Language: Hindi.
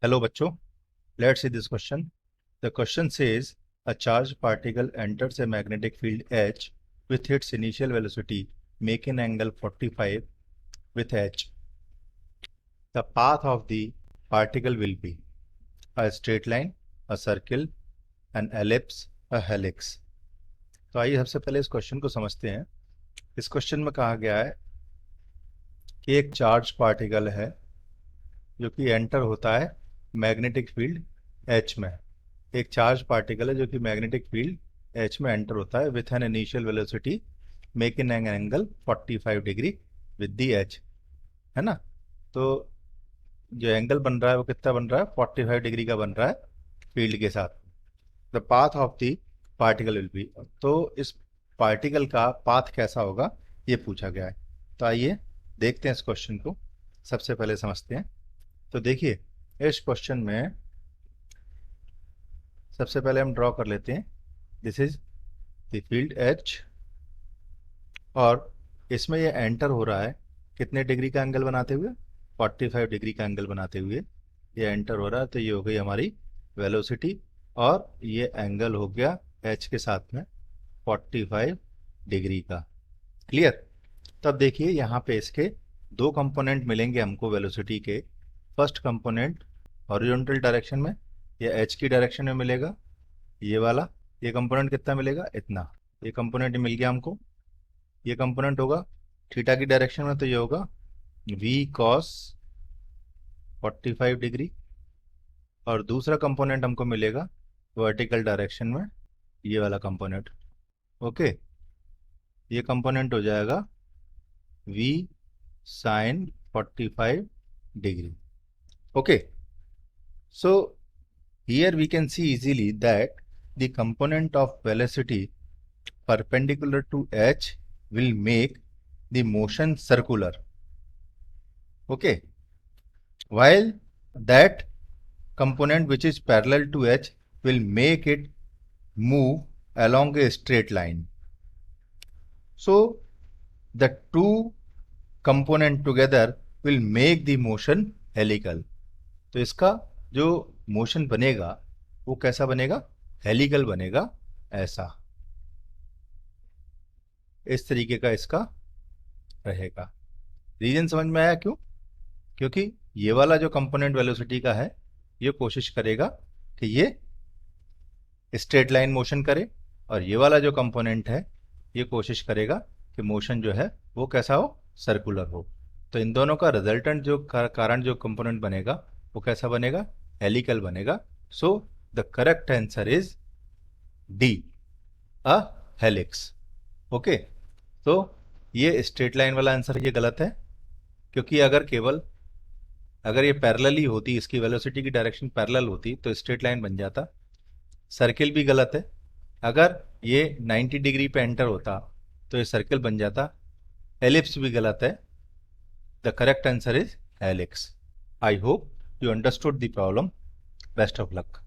Hello bachcho, let's see this question. The question says a charged particle enters a magnetic field H with its initial velocity making angle 45 with H. The path of the particle will be a straight line, a circle, an ellipse, a helix. तो आइए सबसे पहले इस क्वेश्चन को समझते हैं। इस क्वेश्चन में कहा गया है कि एक चार्ज पार्टिकल है जो कि एंटर होता है मैग्नेटिक फील्ड एच में। एक चार्ज पार्टिकल है जो कि मैग्नेटिक फील्ड एच में एंटर होता है with an initial velocity making an angle 45 degree with the H, है ना। तो जो एंगल बन रहा है वो कितना बन रहा है, 45 डिग्री का बन रहा है फील्ड के साथ। The path of the particle will be, तो इस पार्टिकल का पाथ कैसा होगा ये पूछा गया है। तो आइए देखते हैं इस क्वेश्चन को, सबसे पहले समझते हैं। तो देखिए इस क्वेश्चन में सबसे पहले हम ड्रॉ कर लेते हैं, this is the field H, और इसमें ये एंटर हो रहा है कितने डिग्री का एंगल बनाते हुए, 45 डिग्री का एंगल बनाते हुए ये एंटर हो रहा है। तो ये हो गई हमारी वेलोसिटी और ये एंगल हो गया एच के साथ में 45 डिग्री का। क्लियर। तब देखिए यहाँ पे इसके दो कंपोनेंट मिलेंगे हमको वेलोसिटी के। फर्स्ट कंपोनेंट हॉरिजॉन्टल डायरेक्शन में या एच की डायरेक्शन में मिलेगा, ये वाला। ये कंपोनेंट कितना मिलेगा, इतना। ये कंपोनेंट मिल गया हमको। ये कंपोनेंट होगा थीटा की डायरेक्शन में, तो ये होगा v cos 45 डिग्री। और दूसरा कंपोनेंट हमको मिलेगा वर्टिकल डायरेक्शन में, ये वाला कंपोनेंट। ओके, ये कंपोनेंट हो जाएगा v sin 45 degree. Okay, so here we can see easily that the component of velocity perpendicular to h will make the motion circular. Okay, while that component which is parallel to h will make it move along a straight line. So the two component together will make the motion helical. तो इसका जो मोशन बनेगा वो कैसा बनेगा, हेलिकल बनेगा। ऐसा इस तरीके का इसका रहेगा। रीजन समझ में आया क्यों? क्योंकि ये वाला जो कंपोनेंट वेलोसिटी का है ये कोशिश करेगा कि ये स्ट्रेट लाइन मोशन करे, और ये वाला जो कंपोनेंट है ये कोशिश करेगा कि मोशन जो है वो कैसा हो, सर्कुलर हो। तो इन दोनों का रिजल्टेंट जो कारण जो कंपोनेंट बनेगा वो कैसा बनेगा, हेलिकल बनेगा। So the correct answer is D, a helix. Okay, तो ये स्ट्रेट लाइन वाला आंसर ये गलत है, क्योंकि अगर ये पैरेलल होती, इसकी वेलोसिटी की डायरेक्शन पैरेलल होती तो स्ट्रेट लाइन बन जाता। सर्किल भी गलत है, अगर ये 90 डिग्री पे एंटर होता तो ये सर्किल बन जाता। एलिप्स भी गलत है। The correct answer is helix. I hope you understood the problem. Best of luck.